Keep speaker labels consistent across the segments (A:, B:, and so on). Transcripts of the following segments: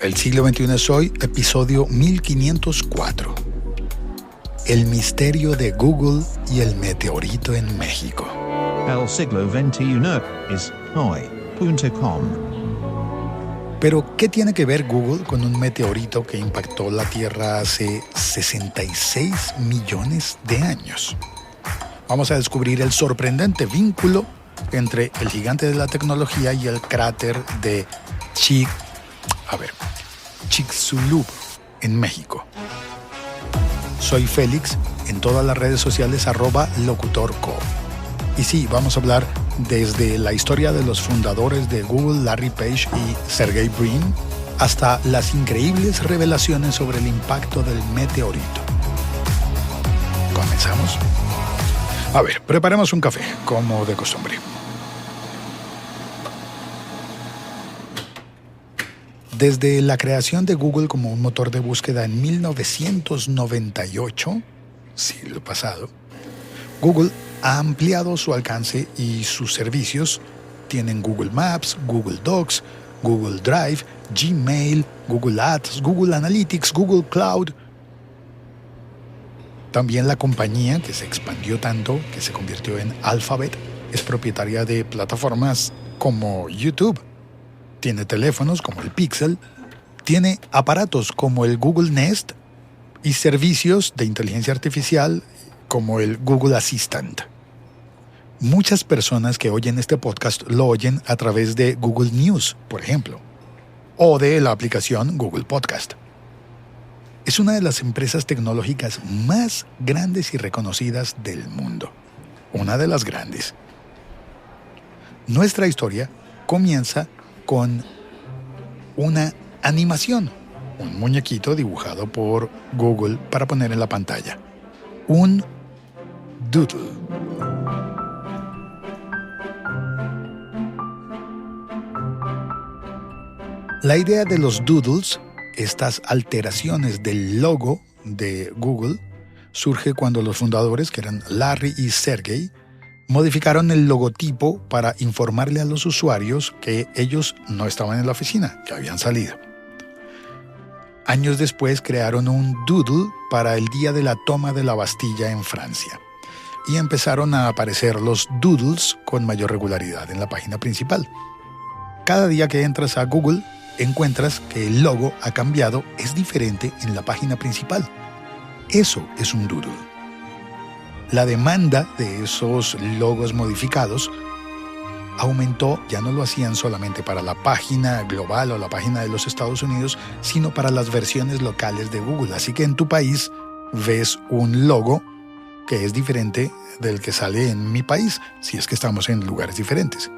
A: El siglo XXI es hoy, episodio 1504. El misterio de Google y el meteorito en México.
B: El siglo XXI es hoy.com.
A: Pero, ¿qué tiene que ver Google con un meteorito que impactó la Tierra hace 66 millones de años? Vamos a descubrir el sorprendente vínculo entre el gigante de la tecnología y el cráter de Chicxulub, en México. Soy Félix, en todas las redes sociales @locutorco. Y sí, vamos a hablar desde la historia de los fundadores de Google, Larry Page y Sergey Brin, hasta las increíbles revelaciones sobre el impacto del meteorito. ¿Comenzamos? A ver, preparemos un café, como de costumbre. Desde la creación de Google como un motor de búsqueda en 1998, siglo pasado, Google ha ampliado su alcance y sus servicios tienen Google Maps, Google Docs, Google Drive, Gmail, Google Ads, Google Analytics, Google Cloud. También la compañía, que se expandió tanto que se convirtió en Alphabet, es propietaria de plataformas como YouTube. Tiene teléfonos como el Pixel, tiene aparatos como el Google Nest y servicios de inteligencia artificial como el Google Assistant. Muchas personas que oyen este podcast lo oyen a través de Google News, por ejemplo, o de la aplicación Google Podcast. Es una de las empresas tecnológicas más grandes y reconocidas del mundo. Una de las grandes. Nuestra historia comienza con una animación, un muñequito dibujado por Google para poner en la pantalla. Un doodle. La idea de los doodles, estas alteraciones del logo de Google, surge cuando los fundadores, que eran Larry y Sergey, modificaron el logotipo para informarle a los usuarios que ellos no estaban en la oficina, que habían salido. Años después crearon un doodle para el día de la toma de la Bastilla en Francia. Y empezaron a aparecer los doodles con mayor regularidad en la página principal. Cada día que entras a Google, encuentras que el logo ha cambiado, es diferente en la página principal. Eso es un doodle. La demanda de esos logos modificados aumentó, ya no lo hacían solamente para la página global o la página de los Estados Unidos, sino para las versiones locales de Google. Así que en tu país ves un logo que es diferente del que sale en mi país, si es que estamos en lugares diferentes.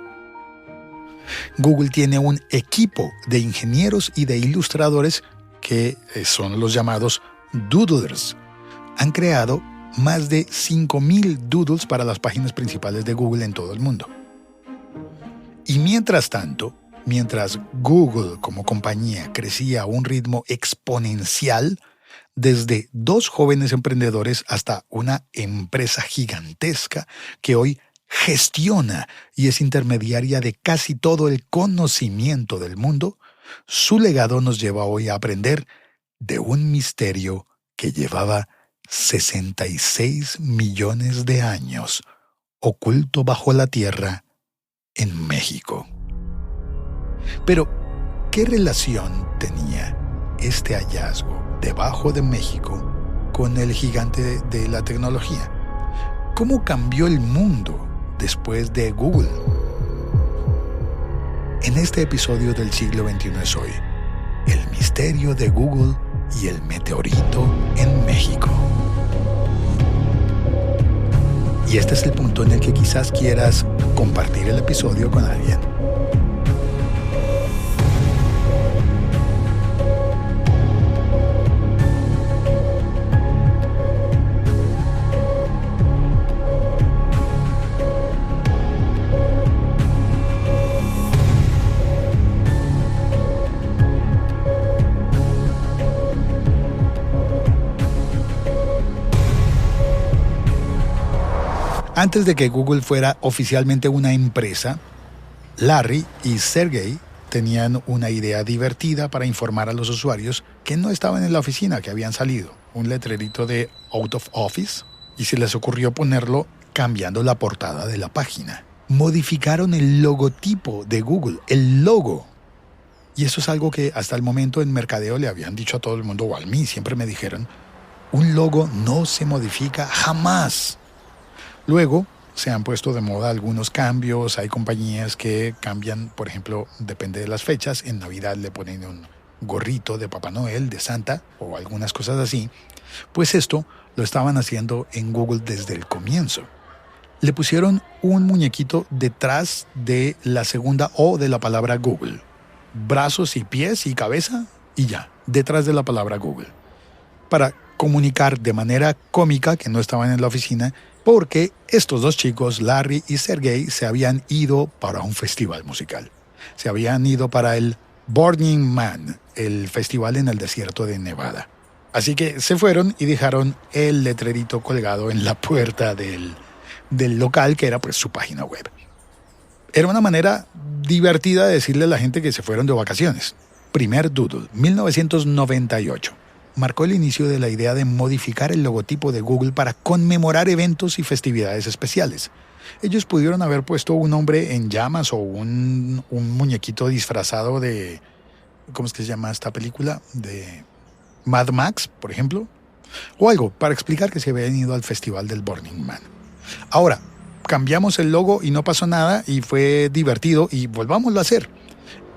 A: Google tiene un equipo de ingenieros y de ilustradores que son los llamados doodlers. Han creado más de 5,000 doodles para las páginas principales de Google en todo el mundo. Y mientras tanto, mientras Google como compañía crecía a un ritmo exponencial, desde 2 jóvenes emprendedores hasta una empresa gigantesca que hoy gestiona y es intermediaria de casi todo el conocimiento del mundo, su legado nos lleva hoy a aprender de un misterio que llevaba 66 millones de años oculto bajo la tierra en México. Pero, ¿qué relación tenía este hallazgo debajo de México con el gigante de la tecnología? ¿Cómo cambió el mundo después de Google? En este episodio del siglo XXI es hoy, el misterio de Google y el meteorito en México. Y este es el punto en el que quizás quieras compartir el episodio con alguien. Antes de que Google fuera oficialmente una empresa, Larry y Sergey tenían una idea divertida para informar a los usuarios que no estaban en la oficina, que habían salido. Un letrerito de Out of Office, y se les ocurrió ponerlo cambiando la portada de la página. Modificaron el logotipo de Google, el logo. Y eso es algo que hasta el momento en mercadeo le habían dicho a todo el mundo, o a mí siempre me dijeron, un logo no se modifica jamás. Luego se han puesto de moda algunos cambios, hay compañías que cambian, por ejemplo, depende de las fechas, en Navidad le ponen un gorrito de Papá Noel, de Santa, o algunas cosas así. Pues esto lo estaban haciendo en Google desde el comienzo. Le pusieron un muñequito detrás de la segunda O de la palabra Google. Brazos y pies y cabeza y ya, detrás de la palabra Google. Para comunicar de manera cómica que no estaban en la oficina, porque estos dos chicos, Larry y Sergey, se habían ido para un festival musical. Se habían ido para el Burning Man, el festival en el desierto de Nevada. Así que se fueron y dejaron el letrerito colgado en la puerta del local, que era pues su página web. Era una manera divertida de decirle a la gente que se fueron de vacaciones. Primer doodle, 1998. Marcó el inicio de la idea de modificar el logotipo de Google para conmemorar eventos y festividades especiales. Ellos pudieron haber puesto un hombre en llamas o un muñequito disfrazado de... ¿Cómo es que se llama esta película? De Mad Max, por ejemplo. O algo para explicar que se habían ido al festival del Burning Man. Ahora, cambiamos el logo y no pasó nada y fue divertido y volvámoslo a hacer.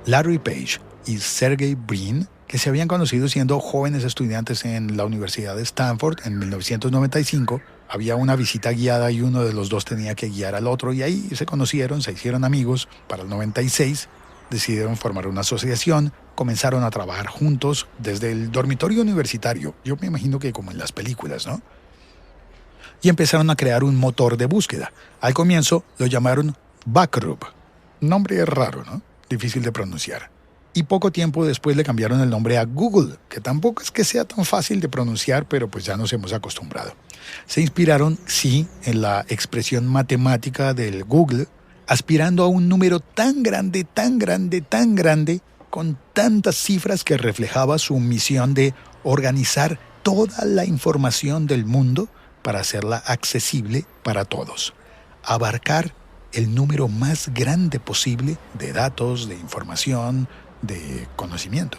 A: Larry Page y Sergey Brin, que se habían conocido siendo jóvenes estudiantes en la Universidad de Stanford en 1995, había una visita guiada y uno de los dos tenía que guiar al otro y ahí se conocieron, se hicieron amigos. Para el 96 decidieron formar una asociación, comenzaron a trabajar juntos desde el dormitorio universitario, yo me imagino que como en las películas, ¿no? Y empezaron a crear un motor de búsqueda. Al comienzo lo llamaron Backrub. Nombre raro, ¿no? Difícil de pronunciar. Y poco tiempo después le cambiaron el nombre a Google, que tampoco es que sea tan fácil de pronunciar, pero pues ya nos hemos acostumbrado. Se inspiraron, sí, en la expresión matemática del Google, aspirando a un número tan grande, tan grande, tan grande, con tantas cifras que reflejaba su misión de organizar toda la información del mundo para hacerla accesible para todos. Abarcar el número más grande posible de datos, de información, de conocimiento.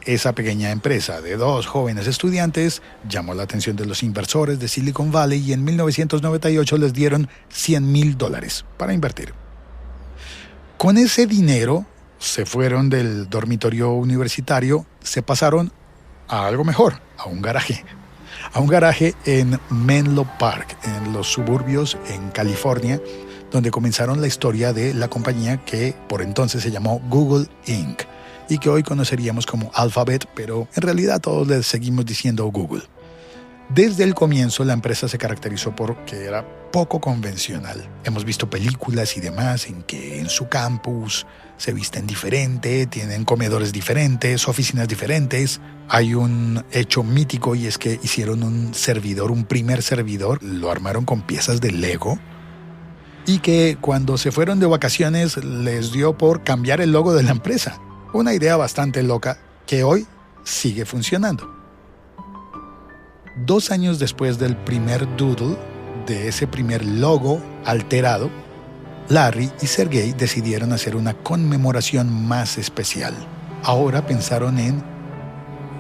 A: Esa pequeña empresa de dos jóvenes estudiantes llamó la atención de los inversores de Silicon Valley y en 1998 les dieron $100,000 para invertir. Con ese dinero se fueron del dormitorio universitario, se pasaron a algo mejor, a un garaje en Menlo Park, en los suburbios en California, donde comenzaron la historia de la compañía que por entonces se llamó Google Inc. y que hoy conoceríamos como Alphabet, pero en realidad todos le seguimos diciendo Google. Desde el comienzo la empresa se caracterizó porque era poco convencional. Hemos visto películas y demás en que en su campus se visten diferente, tienen comedores diferentes, oficinas diferentes. Hay un hecho mítico y es que hicieron un primer servidor, lo armaron con piezas de Lego y que cuando se fueron de vacaciones les dio por cambiar el logo de la empresa. Una idea bastante loca que hoy sigue funcionando. 2 años después del primer doodle, de ese primer logo alterado, Larry y Sergey decidieron hacer una conmemoración más especial. Ahora pensaron en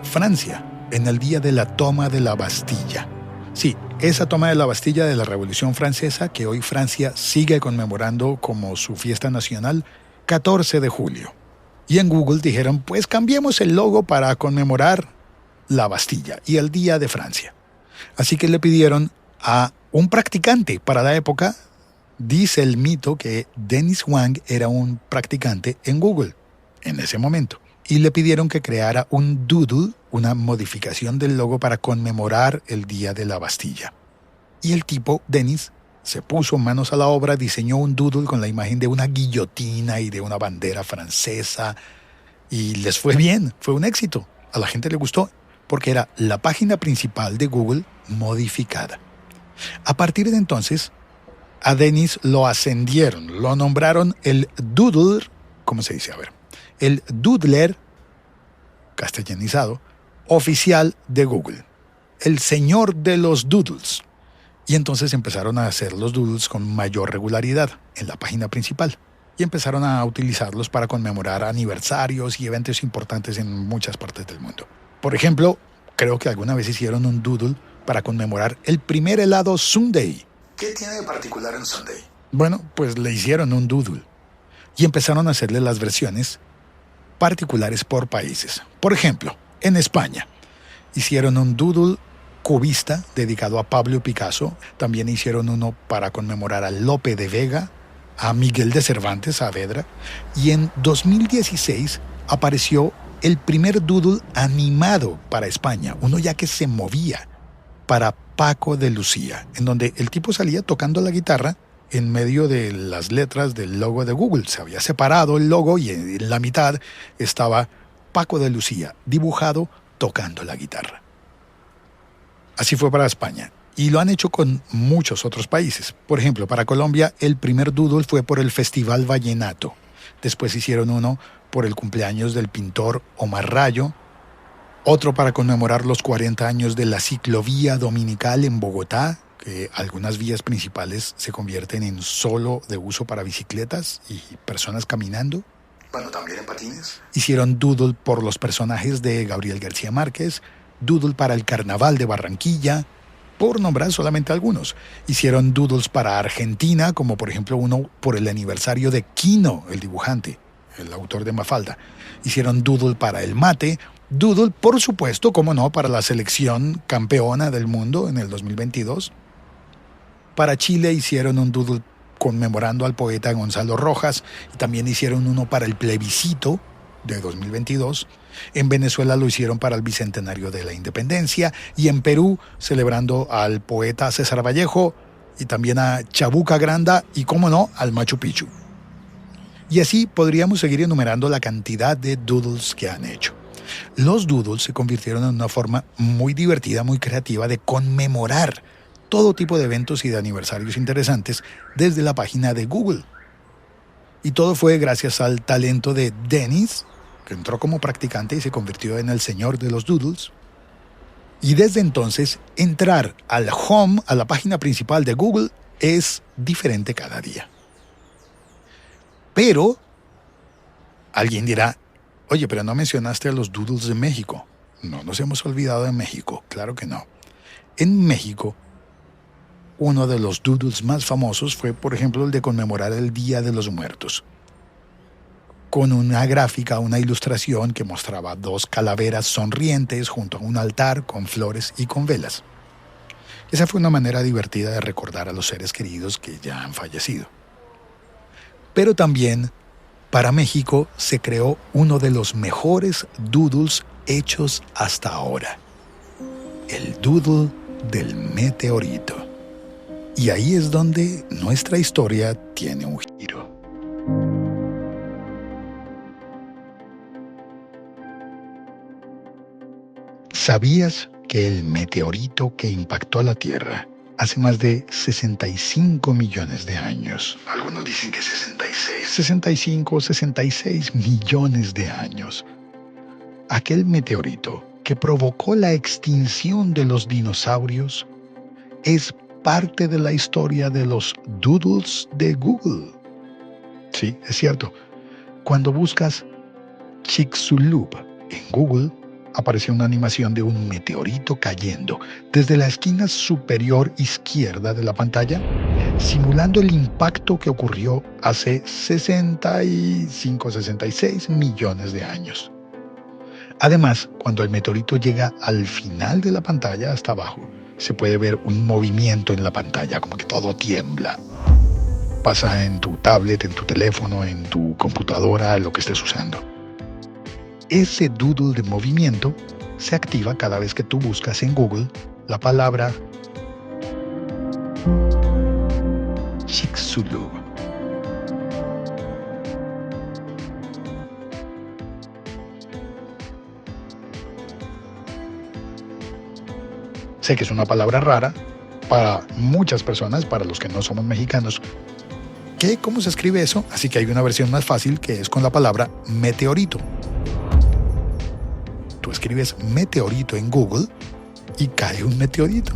A: Francia, en el día de la toma de la Bastilla. Sí, esa toma de la Bastilla de la Revolución Francesa que hoy Francia sigue conmemorando como su fiesta nacional, 14 de julio. Y en Google dijeron, pues cambiemos el logo para conmemorar la Bastilla y el Día de Francia. Así que le pidieron a un practicante para la época. Dice el mito que Dennis Wang era un practicante en Google en ese momento. Y le pidieron que creara un doodle, una modificación del logo para conmemorar el Día de la Bastilla. Y el tipo, Dennis, se puso manos a la obra, diseñó un doodle con la imagen de una guillotina y de una bandera francesa. Y les fue bien, fue un éxito. A la gente le gustó porque era la página principal de Google modificada. A partir de entonces, a Dennis lo ascendieron, lo nombraron el Doodler, ¿cómo se dice? A ver, el Doodler, castellanizado, oficial de Google, el señor de los doodles. Y entonces empezaron a hacer los doodles con mayor regularidad en la página principal. Y empezaron a utilizarlos para conmemorar aniversarios y eventos importantes en muchas partes del mundo. Por ejemplo, creo que alguna vez hicieron un doodle para conmemorar el primer helado Sundae. ¿Qué tiene de particular un Sundae? Bueno, pues le hicieron un doodle. Y empezaron a hacerle las versiones particulares por países. Por ejemplo, en España hicieron un doodle cubista dedicado a Pablo Picasso. También hicieron uno para conmemorar a Lope de Vega, a Miguel de Cervantes Saavedra. Y en 2016 apareció el primer doodle animado para España, uno ya que se movía, para Paco de Lucía, en donde el tipo salía tocando la guitarra en medio de las letras del logo de Google. Se había separado el logo y en la mitad estaba Paco de Lucía, dibujado tocando la guitarra. Así fue para España. Y lo han hecho con muchos otros países. Por ejemplo, para Colombia, el primer doodle fue por el Festival Vallenato. Después hicieron uno por el cumpleaños del pintor Omar Rayo. Otro para conmemorar los 40 años de la ciclovía dominical en Bogotá, que algunas vías principales se convierten en solo de uso para bicicletas y personas caminando. Bueno, también en patines. Hicieron doodle por los personajes de Gabriel García Márquez, doodle para el Carnaval de Barranquilla, por nombrar solamente algunos. Hicieron doodles para Argentina, como por ejemplo uno por el aniversario de Quino, el dibujante, el autor de Mafalda. Hicieron doodle para el mate, doodle, por supuesto, como no, para la selección campeona del mundo en el 2022. Para Chile hicieron un doodle conmemorando al poeta Gonzalo Rojas y también hicieron uno para el plebiscito de 2022. En Venezuela lo hicieron para el bicentenario de la independencia y en Perú celebrando al poeta César Vallejo y también a Chabuca Granda y, cómo no, al Machu Picchu. Y así podríamos seguir enumerando la cantidad de doodles que han hecho. Los doodles se convirtieron en una forma muy divertida, muy creativa de conmemorar todo tipo de eventos y de aniversarios interesantes desde la página de Google. Y todo fue gracias al talento de Dennis, que entró como practicante y se convirtió en el señor de los doodles. Y desde entonces, entrar al home, a la página principal de Google, es diferente cada día. Pero alguien dirá, oye, pero no mencionaste a los doodles de México. No nos hemos olvidado de México, claro que no. En México, uno de los doodles más famosos fue, por ejemplo, el de conmemorar el Día de los Muertos, con una gráfica, una ilustración que mostraba dos calaveras sonrientes junto a un altar con flores y con velas. Esa fue una manera divertida de recordar a los seres queridos que ya han fallecido. Pero también, para México, se creó uno de los mejores doodles hechos hasta ahora. El doodle del meteorito. Y ahí es donde nuestra historia tiene un giro. ¿Sabías que el meteorito que impactó a la Tierra hace más de 65 millones de años? Algunos dicen que 66. 65 o 66 millones de años. Aquel meteorito que provocó la extinción de los dinosaurios es parte de la historia de los doodles de Google. Sí, es cierto. Cuando buscas Chicxulub en Google, apareció una animación de un meteorito cayendo desde la esquina superior izquierda de la pantalla, simulando el impacto que ocurrió hace 65-66 millones de años. Además, cuando el meteorito llega al final de la pantalla, hasta abajo, se puede ver un movimiento en la pantalla, como que todo tiembla. Pasa en tu tablet, en tu teléfono, en tu computadora, lo que estés usando. Ese doodle de movimiento se activa cada vez que tú buscas en Google la palabra Chicxulub. Sé que es una palabra rara para muchas personas, para los que no somos mexicanos. ¿Qué? ¿Cómo se escribe eso? Así que hay una versión más fácil que es con la palabra meteorito. Tú escribes meteorito en Google y cae un meteorito.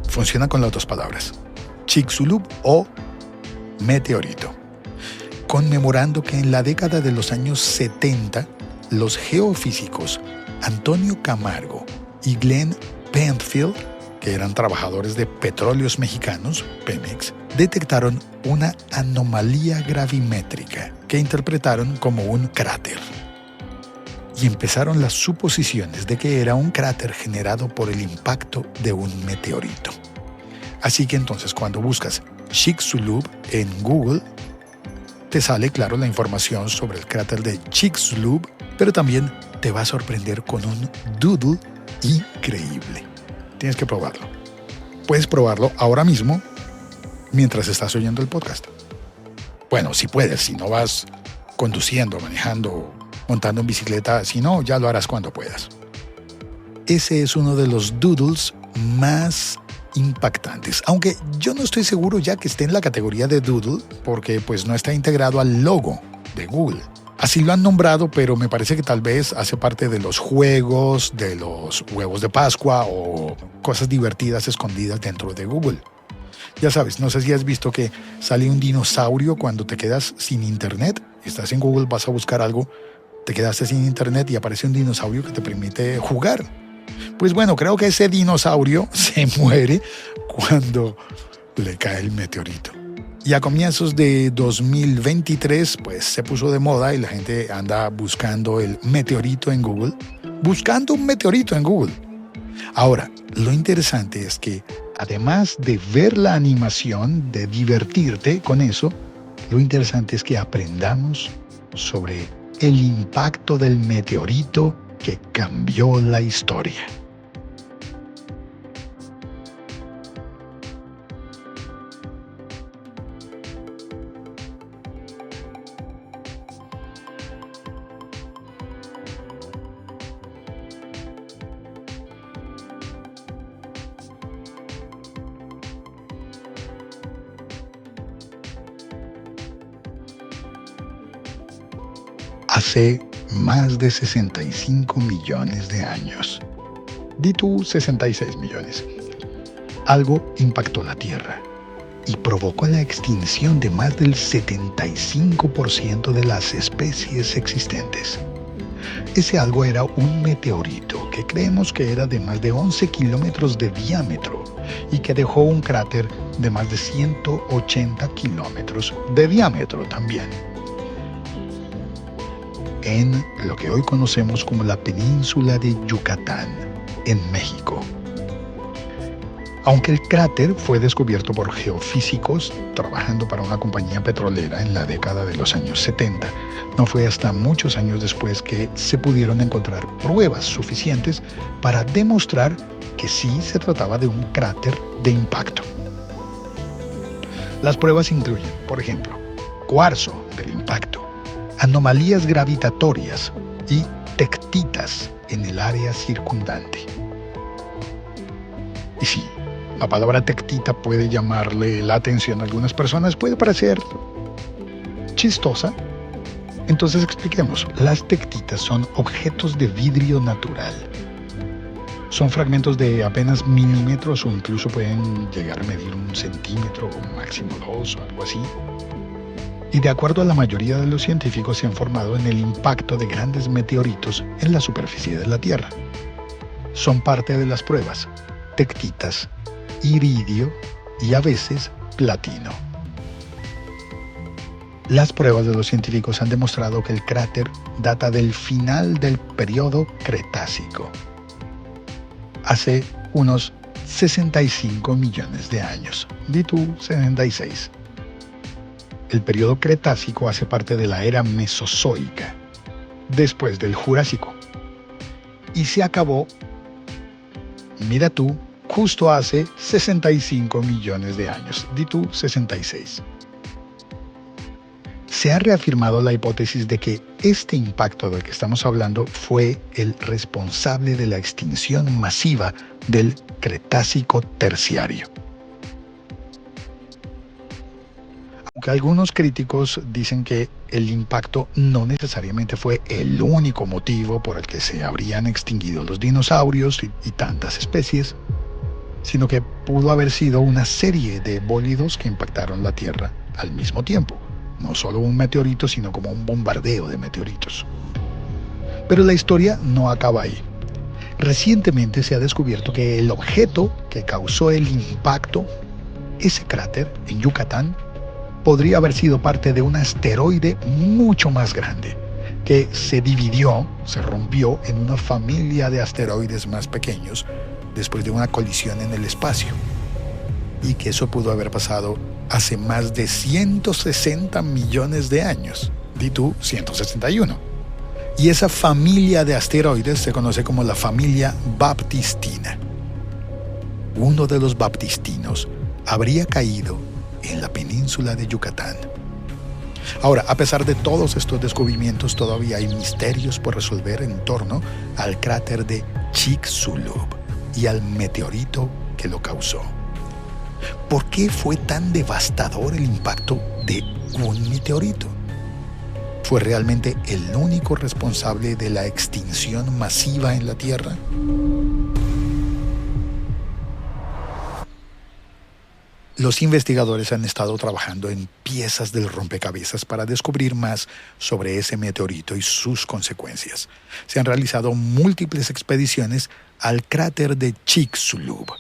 A: Funciona con las dos palabras, Chicxulub o meteorito. Conmemorando que en la década de los años 70, los geofísicos Antonio Camargo y Glenn Penfield, que eran trabajadores de Petróleos Mexicanos, Pemex, detectaron una anomalía gravimétrica que interpretaron como un cráter. Y empezaron las suposiciones de que era un cráter generado por el impacto de un meteorito. Así que entonces cuando buscas Chicxulub en Google, te sale, claro, la información sobre el cráter de Chicxulub, pero también te va a sorprender con un doodle increíble. Tienes que probarlo. Puedes probarlo ahora mismo mientras estás oyendo el podcast. Bueno, si puedes, si no vas conduciendo, manejando, montando en bicicleta, si no, ya lo harás cuando puedas. Ese es uno de los doodles más impactantes, aunque yo no estoy seguro ya que esté en la categoría de doodle porque pues no está integrado al logo de Google. Así lo han nombrado, pero me parece que tal vez hace parte de los juegos, de los huevos de Pascua o cosas divertidas escondidas dentro de Google. Ya sabes, no sé si has visto que sale un dinosaurio cuando te quedas sin internet. Estás en Google, vas a buscar algo, te quedaste sin internet y aparece un dinosaurio que te permite jugar. Pues bueno, creo que ese dinosaurio se muere cuando le cae el meteorito. Y a comienzos de 2023, pues se puso de moda y la gente anda buscando el meteorito en Google. Buscando un meteorito en Google. Ahora, lo interesante es que además de ver la animación, de divertirte con eso, lo interesante es que aprendamos sobre el impacto del meteorito que cambió la historia. Hace más de 65 millones de años. Di tú 66 millones. Algo impactó la Tierra y provocó la extinción de más del 75% de las especies existentes. Ese algo era un meteorito que creemos que era de más de 11 kilómetros de diámetro y que dejó un cráter de más de 180 kilómetros de diámetro también, en lo que hoy conocemos como la península de Yucatán, en México. Aunque el cráter fue descubierto por geofísicos trabajando para una compañía petrolera en la década de los años 70, no fue hasta muchos años después que se pudieron encontrar pruebas suficientes para demostrar que sí se trataba de un cráter de impacto. Las pruebas incluyen, por ejemplo, cuarzo del impacto, anomalías gravitatorias y tectitas en el área circundante. Y sí, la palabra tectita puede llamarle la atención a algunas personas, puede parecer chistosa. Entonces expliquemos. Las tectitas son objetos de vidrio natural. Son fragmentos de apenas milímetros o incluso pueden llegar a medir 1 centímetro o máximo 2 o algo así. Y de acuerdo a la mayoría de los científicos se han formado en el impacto de grandes meteoritos en la superficie de la Tierra. Son parte de las pruebas tectitas, iridio y a veces platino. Las pruebas de los científicos han demostrado que el cráter data del final del periodo Cretácico, hace unos 65 millones de años. Di tú 66. El periodo Cretácico hace parte de la era Mesozoica, después del Jurásico. Y se acabó, mira tú, justo hace 65 millones de años. Di tú 66. Se ha reafirmado la hipótesis de que este impacto del que estamos hablando fue el responsable de la extinción masiva del Cretácico terciario. Aunque algunos críticos dicen que el impacto no necesariamente fue el único motivo por el que se habrían extinguido los dinosaurios y tantas especies, sino que pudo haber sido una serie de bólidos que impactaron la Tierra al mismo tiempo. No solo un meteorito, sino como un bombardeo de meteoritos. Pero la historia no acaba ahí. Recientemente se ha descubierto que el objeto que causó el impacto, ese cráter en Yucatán, podría haber sido parte de un asteroide mucho más grande, que se dividió, se rompió en una familia de asteroides más pequeños después de una colisión en el espacio. Y que eso pudo haber pasado hace más de 160 millones de años. Di tú, 161. Y esa familia de asteroides se conoce como la familia baptistina. Uno de los baptistinos habría caído en la península de Yucatán. Ahora, a pesar de todos estos descubrimientos, todavía hay misterios por resolver en torno al cráter de Chicxulub y al meteorito que lo causó. ¿Por qué fue tan devastador el impacto de un meteorito? ¿Fue realmente el único responsable de la extinción masiva en la Tierra? Los investigadores han estado trabajando en piezas del rompecabezas para descubrir más sobre ese meteorito y sus consecuencias. Se han realizado múltiples expediciones al cráter de Chicxulub.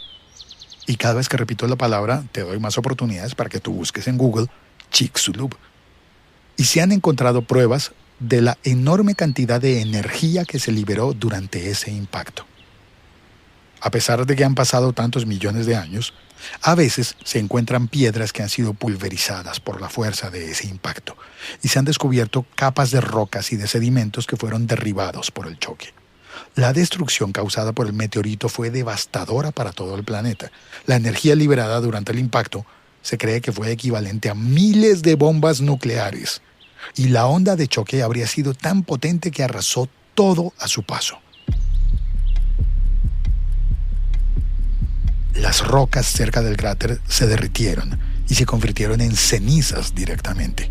A: Y cada vez que repito la palabra, te doy más oportunidades para que tú busques en Google Chicxulub. Y se han encontrado pruebas de la enorme cantidad de energía que se liberó durante ese impacto. A pesar de que han pasado tantos millones de años, a veces se encuentran piedras que han sido pulverizadas por la fuerza de ese impacto y se han descubierto capas de rocas y de sedimentos que fueron derribados por el choque. La destrucción causada por el meteorito fue devastadora para todo el planeta. La energía liberada durante el impacto se cree que fue equivalente a miles de bombas nucleares, y la onda de choque habría sido tan potente que arrasó todo a su paso. Las rocas cerca del cráter se derritieron y se convirtieron en cenizas directamente.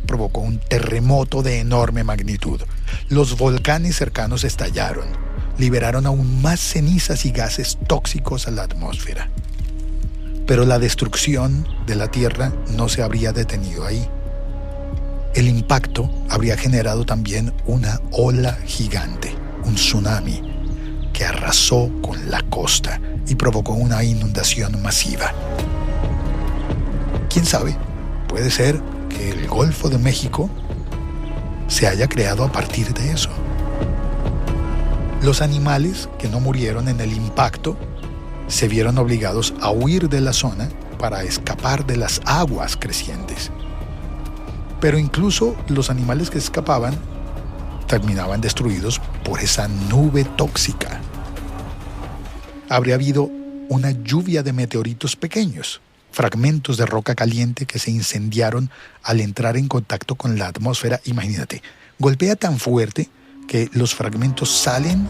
A: Provocó un terremoto de enorme magnitud. Los volcanes cercanos estallaron, liberaron aún más cenizas y gases tóxicos a la atmósfera. Pero la destrucción de la Tierra no se habría detenido ahí. El impacto habría generado también una ola gigante, un tsunami, que arrasó con la costa y provocó una inundación masiva. ¿Quién sabe? Puede ser que el Golfo de México se haya creado a partir de eso. Los animales que no murieron en el impacto se vieron obligados a huir de la zona para escapar de las aguas crecientes. Pero incluso los animales que escapaban terminaban destruidos por esa nube tóxica. Habría habido una lluvia de meteoritos pequeños, fragmentos de roca caliente que se incendiaron al entrar en contacto con la atmósfera. Imagínate, golpea tan fuerte que los fragmentos salen,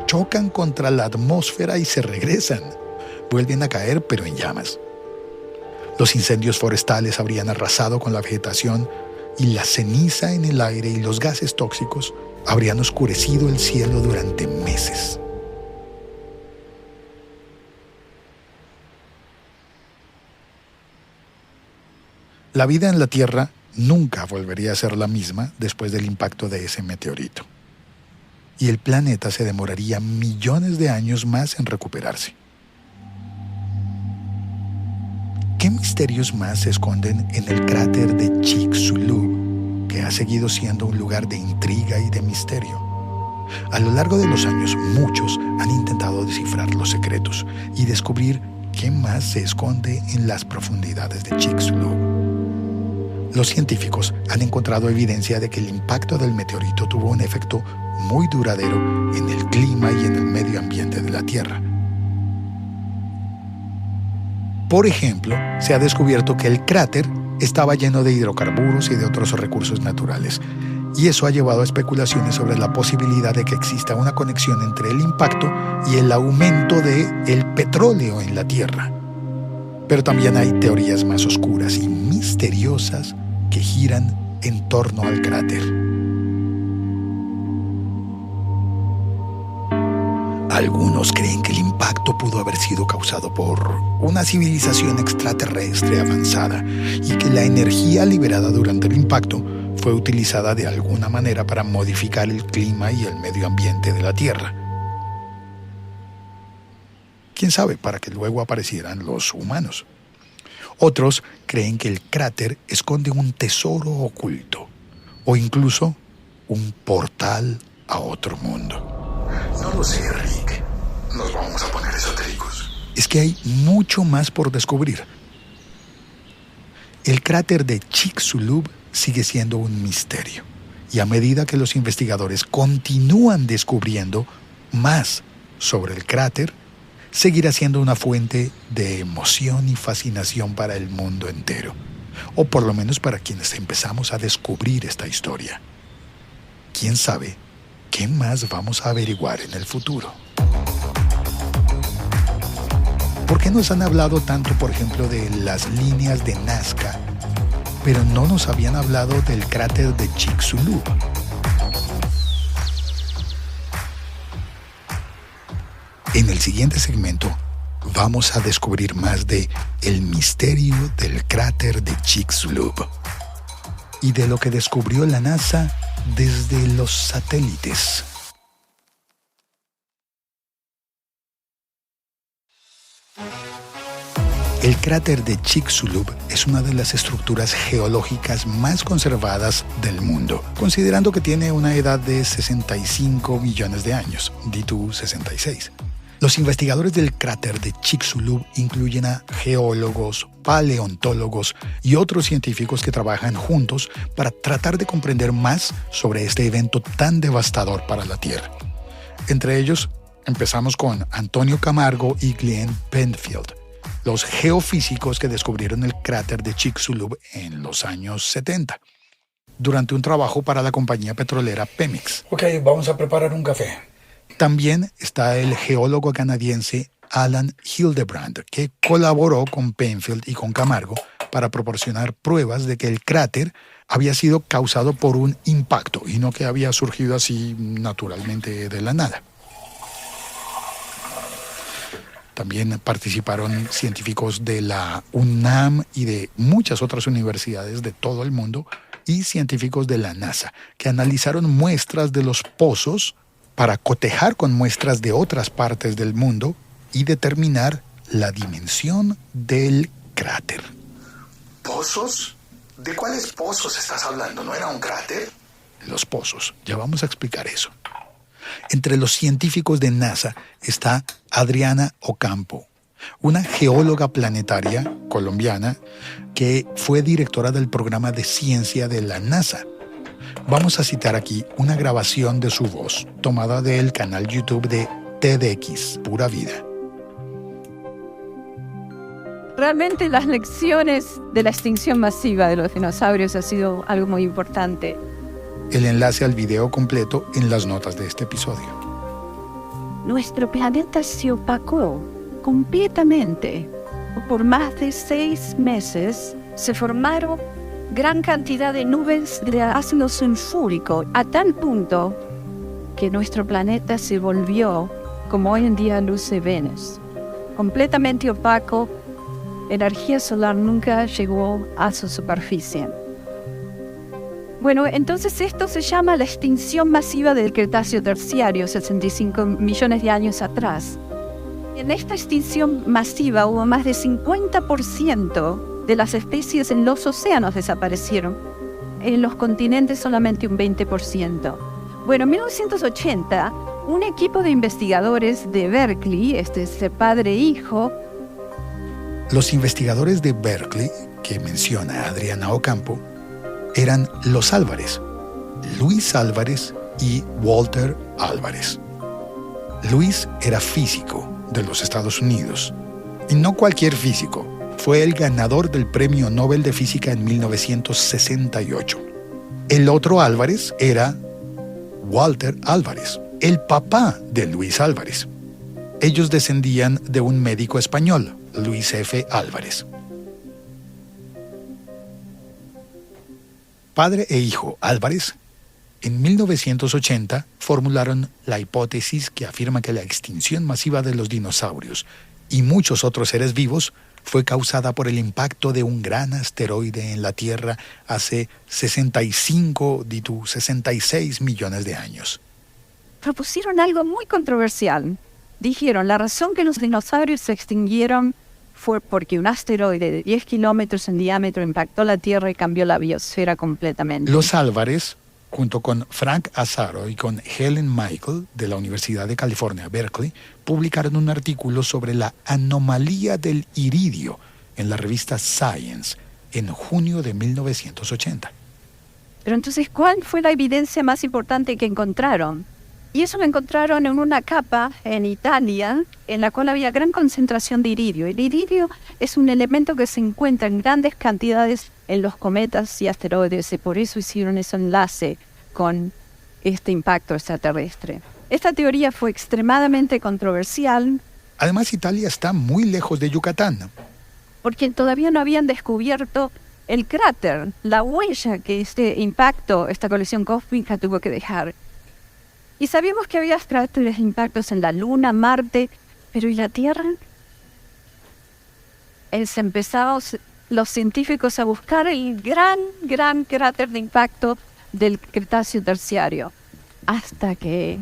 A: chocan contra la atmósfera y se regresan. Vuelven a caer, pero en llamas. Los incendios forestales habrían arrasado con la vegetación y la ceniza en el aire y los gases tóxicos habrían oscurecido el cielo durante meses. La vida en la Tierra nunca volvería a ser la misma después del impacto de ese meteorito. Y el planeta se demoraría millones de años más en recuperarse. ¿Qué misterios más se esconden en el cráter de Chicxulub, que ha seguido siendo un lugar de intriga y de misterio? A lo largo de los años, muchos han intentado descifrar los secretos y descubrir qué más se esconde en las profundidades de Chicxulub. Los científicos han encontrado evidencia de que el impacto del meteorito tuvo un efecto muy duradero en el clima y en el medio ambiente de la Tierra. Por ejemplo, se ha descubierto que el cráter estaba lleno de hidrocarburos y de otros recursos naturales, y eso ha llevado a especulaciones sobre la posibilidad de que exista una conexión entre el impacto y el aumento del petróleo en la Tierra. Pero también hay teorías más oscuras y misteriosas que giran en torno al cráter. Algunos creen que el impacto pudo haber sido causado por una civilización extraterrestre avanzada y que la energía liberada durante el impacto fue utilizada de alguna manera para modificar el clima y el medio ambiente de la Tierra. ¿Quién sabe? Para que luego aparecieran los humanos. Otros creen que el cráter esconde un tesoro oculto o incluso un portal a otro mundo.
C: No lo sé, Rick. Nos vamos a poner esotéricos.
A: Es que hay mucho más por descubrir. El cráter de Chicxulub sigue siendo un misterio. Y a medida que los investigadores continúan descubriendo más sobre el cráter, seguirá siendo una fuente de emoción y fascinación para el mundo entero. O por lo menos para quienes empezamos a descubrir esta historia. ¿Quién sabe qué más vamos a averiguar en el futuro? ¿Por qué nos han hablado tanto, por ejemplo, de las líneas de Nazca, pero no nos habían hablado del cráter de Chicxulub? En el siguiente segmento vamos a descubrir más de el misterio del cráter de Chicxulub y de lo que descubrió la NASA desde los satélites. El cráter de Chicxulub es una de las estructuras geológicas más conservadas del mundo, considerando que tiene una edad de 65 millones de años, di tú 66. Los investigadores del cráter de Chicxulub incluyen a geólogos, paleontólogos y otros científicos que trabajan juntos para tratar de comprender más sobre este evento tan devastador para la Tierra. Entre ellos, empezamos con Antonio Camargo y Glenn Penfield, los geofísicos que descubrieron el cráter de Chicxulub en los años 70, durante un trabajo para la compañía petrolera Pemex.
C: Ok, vamos a preparar un café.
A: También está el geólogo canadiense Alan Hildebrand, que colaboró con Penfield y con Camargo para proporcionar pruebas de que el cráter había sido causado por un impacto y no que había surgido así naturalmente de la nada. También participaron científicos de la UNAM y de muchas otras universidades de todo el mundo y científicos de la NASA, que analizaron muestras de los pozos para cotejar con muestras de otras partes del mundo y determinar la dimensión del cráter.
C: ¿Pozos? ¿De cuáles pozos estás hablando? ¿No era un cráter?
A: Los pozos, ya vamos a explicar eso. Entre los científicos de NASA está Adriana Ocampo, una geóloga planetaria colombiana que fue directora del programa de ciencia de la NASA. Vamos a citar aquí una grabación de su voz, tomada del canal YouTube de TEDx, Pura Vida.
D: Realmente las lecciones de la extinción masiva de los dinosaurios ha sido algo muy importante.
A: El enlace al video completo en las notas de este episodio.
D: Nuestro planeta se opacó completamente. Por más de 6 meses se formaron gran cantidad de nubes de ácido sulfúrico, a tal punto que nuestro planeta se volvió, como hoy en día luce Venus, completamente opaco. Energía solar nunca llegó a su superficie. Bueno, entonces esto se llama la extinción masiva del Cretáceo terciario, 65 millones de años atrás. En esta extinción masiva hubo más de 50% de las especies en los océanos desaparecieron. En los continentes solamente un 20%. Bueno, en 1980, un equipo de investigadores de Berkeley, padre e hijo.
A: Los investigadores de Berkeley, que menciona Adriana Ocampo, eran los Álvarez, Luis Álvarez y Walter Álvarez. Luis era físico de los Estados Unidos, y no cualquier físico. Fue el ganador del Premio Nobel de Física en 1968. El otro Álvarez era Walter Álvarez, el papá de Luis Álvarez. Ellos descendían de un médico español, Luis F. Álvarez. Padre e hijo Álvarez, en 1980 formularon la hipótesis que afirma que la extinción masiva de los dinosaurios y muchos otros seres vivos fue causada por el impacto de un gran asteroide en la Tierra hace 66 millones de años.
D: Propusieron algo muy controversial. Dijeron, la razón que los dinosaurios se extinguieron fue porque un asteroide de 10 kilómetros en diámetro impactó la Tierra y cambió la biosfera completamente.
A: Los Álvarez, junto con Frank Azzaro y con Helen Michael de la Universidad de California, Berkeley, publicaron un artículo sobre la anomalía del iridio en la revista Science en junio de 1980.
D: Pero entonces, ¿cuál fue la evidencia más importante que encontraron? Y eso lo encontraron en una capa en Italia, en la cual había gran concentración de iridio. El iridio es un elemento que se encuentra en grandes cantidades en los cometas y asteroides, y por eso hicieron ese enlace con este impacto extraterrestre. Esta teoría fue extremadamente controversial.
A: Además, Italia está muy lejos de Yucatán,
D: Porque todavía no habían descubierto el cráter, la huella que este impacto, esta colisión cósmica tuvo que dejar. Y sabíamos que había cráteres de impactos en la Luna, Marte, pero ¿y la Tierra? Empezaron los científicos a buscar el gran cráter de impacto del Cretáceo terciario. Hasta que...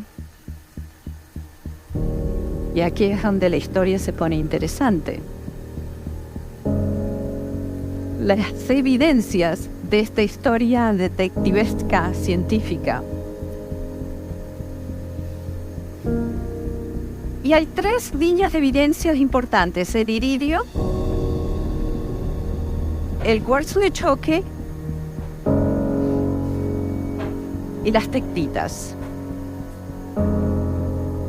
D: Y aquí es donde la historia se pone interesante. Las evidencias de esta historia detectivesca científica. Y hay 3 líneas de evidencias importantes: el iridio, el cuarzo de choque y las tectitas.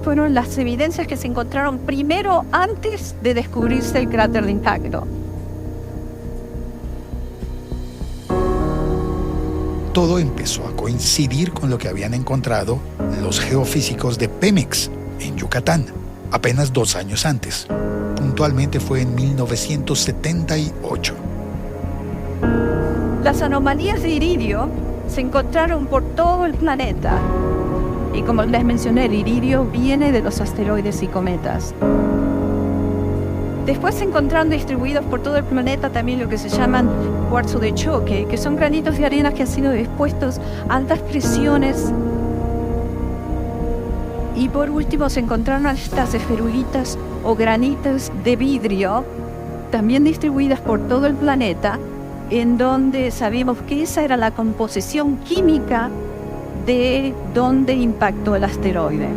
D: Fueron las evidencias que se encontraron primero antes de descubrirse el cráter de impacto.
A: Todo empezó a coincidir con lo que habían encontrado los geofísicos de Pemex en Yucatán, apenas 2 años antes. Puntualmente fue en 1978.
D: Las anomalías de iridio se encontraron por todo el planeta. Y como les mencioné, el iridio viene de los asteroides y cometas. Después se encontraron distribuidos por todo el planeta también lo que se llaman cuarzo de choque, que son granitos de arena que han sido expuestos a altas presiones. Y por último se encontraron estas esferulitas o granitos de vidrio, también distribuidas por todo el planeta, en donde sabíamos que esa era la composición química de donde impactó el asteroide.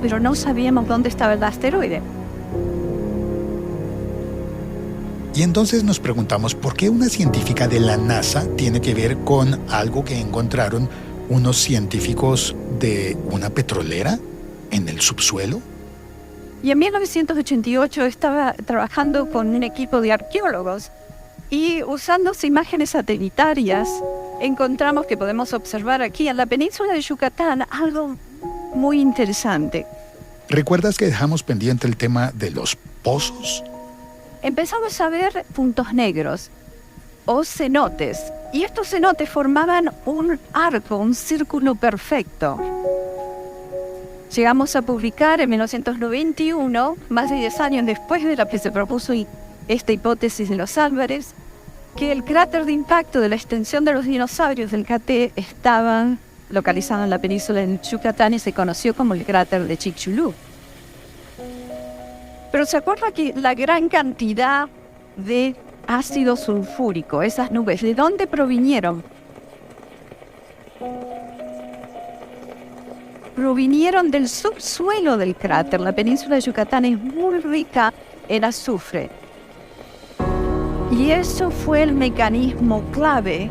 D: Pero no sabíamos dónde estaba el asteroide.
A: Y entonces nos preguntamos por qué una científica de la NASA tiene que ver con algo que encontraron unos científicos de una petrolera en el subsuelo.
D: Y en 1988 estaba trabajando con un equipo de arqueólogos y usando imágenes satelitarias encontramos que podemos observar aquí en la península de Yucatán algo muy interesante.
A: ¿Recuerdas que dejamos pendiente el tema de los pozos?
D: Empezamos a ver puntos negros o cenotes, y estos cenotes formaban un arco, un círculo perfecto. Llegamos a publicar en 1991, más de 10 años después de la que se propuso esta hipótesis de los Álvarez, que el cráter de impacto de la extinción de los dinosaurios del KT estaba localizado en la península de Yucatán y se conoció como el cráter de Chicxulub. Pero se acuerda que la gran cantidad de ácido sulfúrico, esas nubes, ¿de dónde provinieron? Provinieron del subsuelo del cráter. La península de Yucatán es muy rica en azufre. Y eso fue el mecanismo clave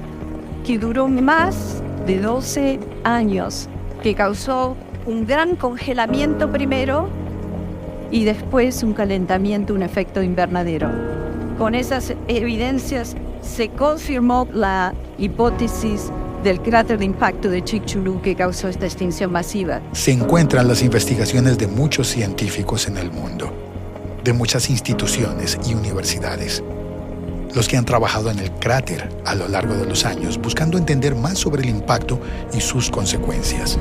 D: que duró más de 12 años, que causó un gran congelamiento primero y después un calentamiento, un efecto invernadero. Con esas evidencias se confirmó la hipótesis del cráter de impacto de Chicxulub que causó esta extinción masiva.
A: Se encuentran las investigaciones de muchos científicos en el mundo, de muchas instituciones y universidades, los que han trabajado en el cráter a lo largo de los años, buscando entender más sobre el impacto y sus consecuencias.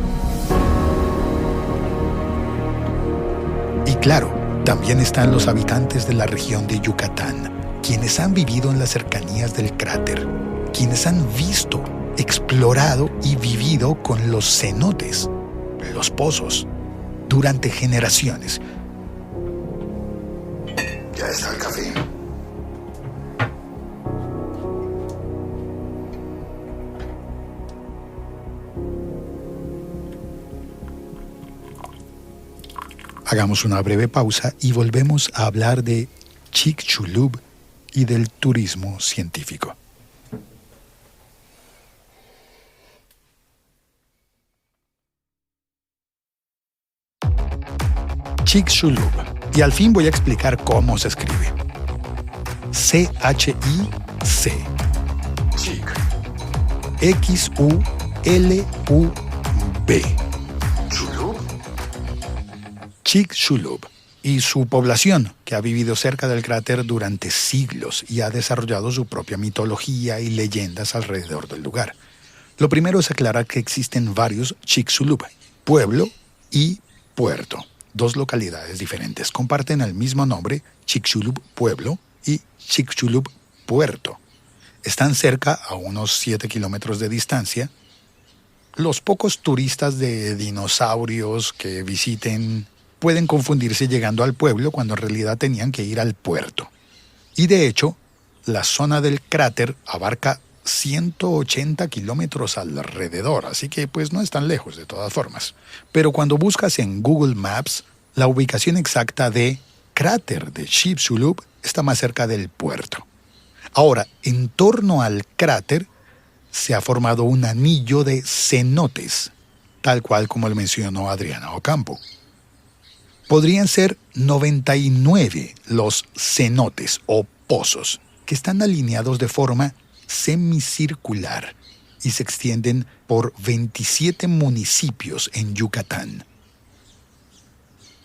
A: Y claro, también están los habitantes de la región de Yucatán, quienes han vivido en las cercanías del cráter, quienes han visto, explorado y vivido con los cenotes, los pozos, durante generaciones.
C: Ya está el café.
A: Hagamos una breve pausa y volvemos a hablar de Chicxulub y del turismo científico. Chicxulub. Y al fin voy a explicar cómo se escribe. C-H-I-C.
C: Chic.
A: X-U-L-U-B.
C: Chulub.
A: Chicxulub y su población, que ha vivido cerca del cráter durante siglos y ha desarrollado su propia mitología y leyendas alrededor del lugar. Lo primero es aclarar que existen varios Chicxulub, pueblo y puerto. Dos localidades diferentes comparten el mismo nombre, Chicxulub Pueblo y Chicxulub Puerto. Están cerca, a unos 7 kilómetros de distancia. Los pocos turistas de dinosaurios que visiten pueden confundirse llegando al pueblo cuando en realidad tenían que ir al puerto. Y de hecho, la zona del cráter abarca 180 kilómetros alrededor, así que pues no es tan lejos de todas formas. Pero cuando buscas en Google Maps, la ubicación exacta de cráter de Chicxulub está más cerca del puerto. Ahora, en torno al cráter se ha formado un anillo de cenotes, tal cual como lo mencionó Adriana Ocampo. Podrían ser 99 los cenotes o pozos que están alineados de forma semicircular y se extienden por 27 municipios en Yucatán.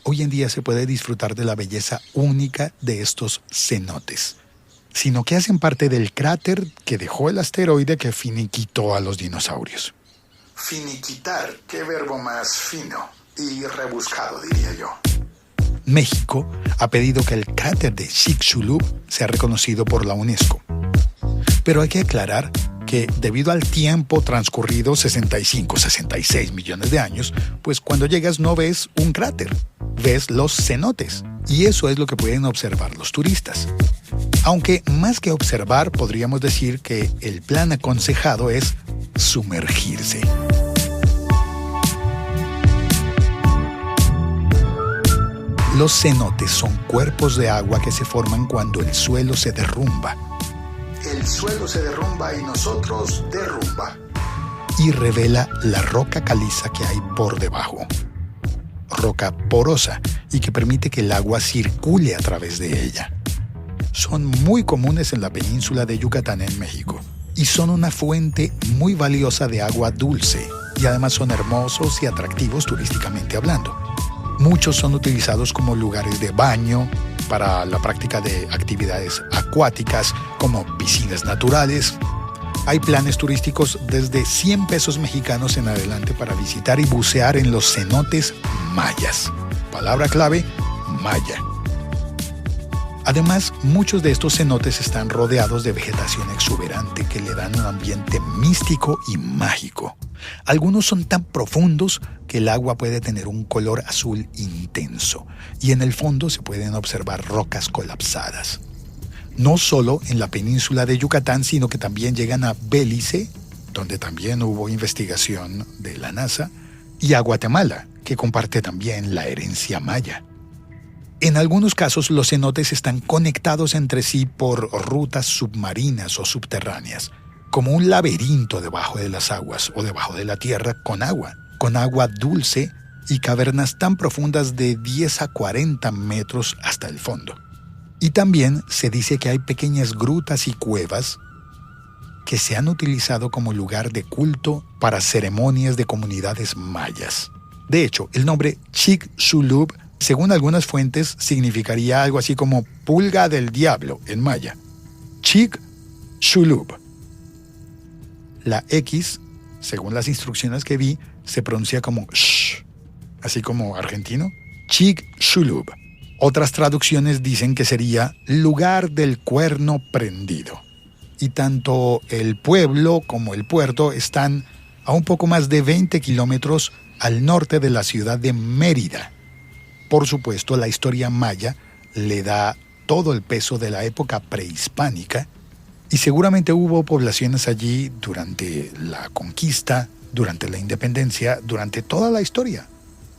A: Hoy en día se puede disfrutar de la belleza única de estos cenotes, sino que hacen parte del cráter que dejó el asteroide que finiquitó a los dinosaurios.
C: Finiquitar, qué verbo más fino y rebuscado, diría yo.
A: México ha pedido que el cráter de Chicxulub sea reconocido por la UNESCO. Pero hay que aclarar que debido al tiempo transcurrido, 66 millones de años, pues cuando llegas no ves un cráter, ves los cenotes. Y eso es lo que pueden observar los turistas. Aunque más que observar, podríamos decir que el plan aconsejado es sumergirse. Los cenotes son cuerpos de agua que se forman cuando el suelo se derrumba.
C: El suelo se derrumba y nosotros derrumba.
A: Y revela la roca caliza que hay por debajo. Roca porosa y que permite que el agua circule a través de ella. Son muy comunes en la península de Yucatán en México y son una fuente muy valiosa de agua dulce y además son hermosos y atractivos turísticamente hablando. Muchos son utilizados como lugares de baño, para la práctica de actividades acuáticas como piscinas naturales. Hay planes turísticos desde 100 pesos mexicanos en adelante para visitar y bucear en los cenotes mayas. Palabra clave, maya. Además, muchos de estos cenotes están rodeados de vegetación exuberante que le dan un ambiente místico y mágico. Algunos son tan profundos que el agua puede tener un color azul intenso y en el fondo se pueden observar rocas colapsadas. No solo en la península de Yucatán, sino que también llegan a Belice, donde también hubo investigación de la NASA, y a Guatemala, que comparte también la herencia maya. En algunos casos, los cenotes están conectados entre sí por rutas submarinas o subterráneas, como un laberinto debajo de las aguas o debajo de la tierra con agua dulce y cavernas tan profundas de 10 a 40 metros hasta el fondo. Y también se dice que hay pequeñas grutas y cuevas que se han utilizado como lugar de culto para ceremonias de comunidades mayas. De hecho, el nombre Chicxulub, según algunas fuentes, significaría algo así como pulga del diablo en maya. Chicxulub. La X, según las instrucciones que vi, se pronuncia como sh, así como argentino. Chicxulub. Otras traducciones dicen que sería lugar del cuerno prendido. Y tanto el pueblo como el puerto están a un poco más de 20 kilómetros al norte de la ciudad de Mérida. Por supuesto, la historia maya le da todo el peso de la época prehispánica y seguramente hubo poblaciones allí durante la conquista, durante la independencia, durante toda la historia.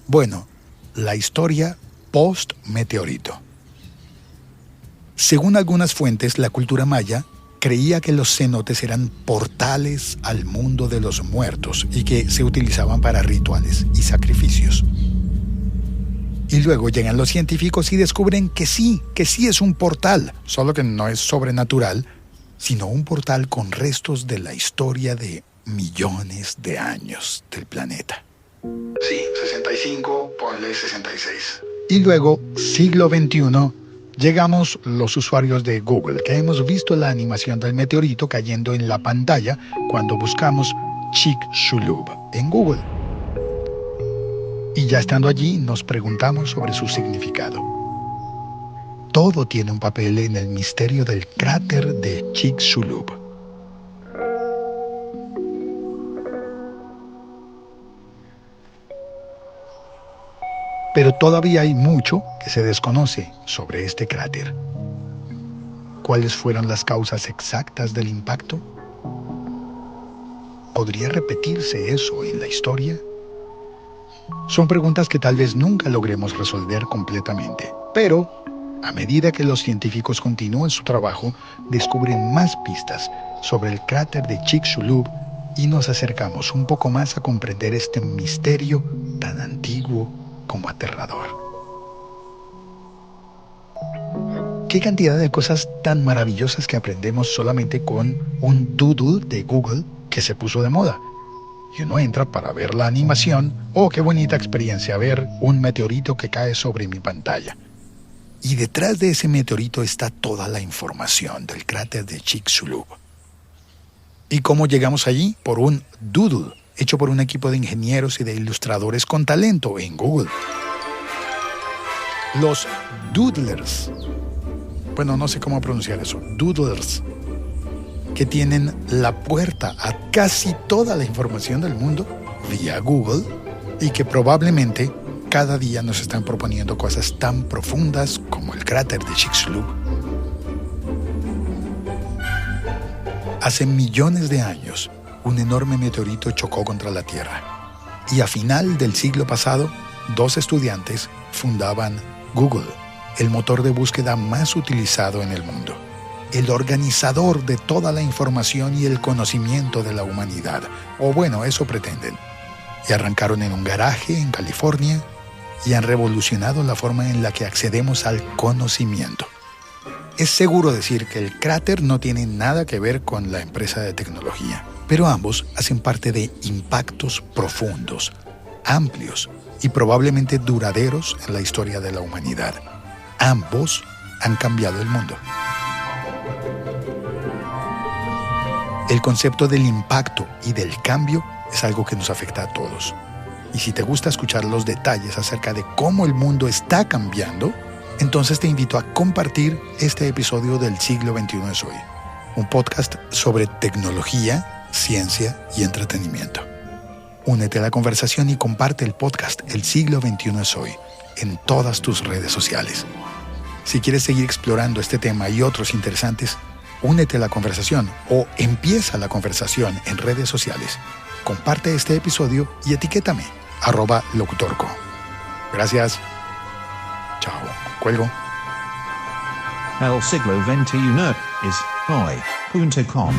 A: Bueno, la historia post-meteorito. Según algunas fuentes, la cultura maya creía que los cenotes eran portales al mundo de los muertos y que se utilizaban para rituales y sacrificios. Y luego llegan los científicos y descubren que sí es un portal, solo que no es sobrenatural, sino un portal con restos de la historia de millones de años del planeta.
C: Sí, 65, ponle 66.
A: Y luego, siglo XXI, llegamos los usuarios de Google, que hemos visto la animación del meteorito cayendo en la pantalla cuando buscamos Chicxulub en Google. Y ya estando allí, nos preguntamos sobre su significado. Todo tiene un papel en el misterio del cráter de Chicxulub. Pero todavía hay mucho que se desconoce sobre este cráter. ¿Cuáles fueron las causas exactas del impacto? ¿Podría repetirse eso en la historia? Son preguntas que tal vez nunca logremos resolver completamente, pero a medida que los científicos continúan su trabajo, descubren más pistas sobre el cráter de Chicxulub y nos acercamos un poco más a comprender este misterio tan antiguo como aterrador. Qué cantidad de cosas tan maravillosas que aprendemos solamente con un doodle de Google que se puso de moda. Y uno entra para ver la animación. ¡Oh, qué bonita experiencia ver un meteorito que cae sobre mi pantalla! Y detrás de ese meteorito está toda la información del cráter de Chicxulub. ¿Y cómo llegamos allí? Por un doodle hecho por un equipo de ingenieros y de ilustradores con talento en Google. Los doodlers, bueno, no sé cómo pronunciar eso, doodlers, que tienen la puerta a casi toda la información del mundo vía Google y que probablemente cada día nos están proponiendo cosas tan profundas como el cráter de Chicxulub. Hace millones de años, un enorme meteorito chocó contra la Tierra. Y a final del siglo pasado, 2 estudiantes fundaban Google, el motor de búsqueda más utilizado en el mundo, el organizador de toda la información y el conocimiento de la humanidad. O bueno, eso pretenden. Y arrancaron en un garaje en California y han revolucionado la forma en la que accedemos al conocimiento. Es seguro decir que el cráter no tiene nada que ver con la empresa de tecnología, pero ambos hacen parte de impactos profundos, amplios y probablemente duraderos en la historia de la humanidad. Ambos han cambiado el mundo. El concepto del impacto y del cambio es algo que nos afecta a todos. Y si te gusta escuchar los detalles acerca de cómo el mundo está cambiando, entonces te invito a compartir este episodio del Siglo XXI es Hoy, un podcast sobre tecnología, ciencia y entretenimiento. Únete a la conversación y comparte el podcast El Siglo XXI es Hoy en todas tus redes sociales. Si quieres seguir explorando este tema y otros interesantes, únete a la conversación o empieza la conversación en redes sociales. Comparte este episodio y etiquétame, @locutorco. Gracias. Chao. Cuelgo.
B: El siglo XXI es hoy.com.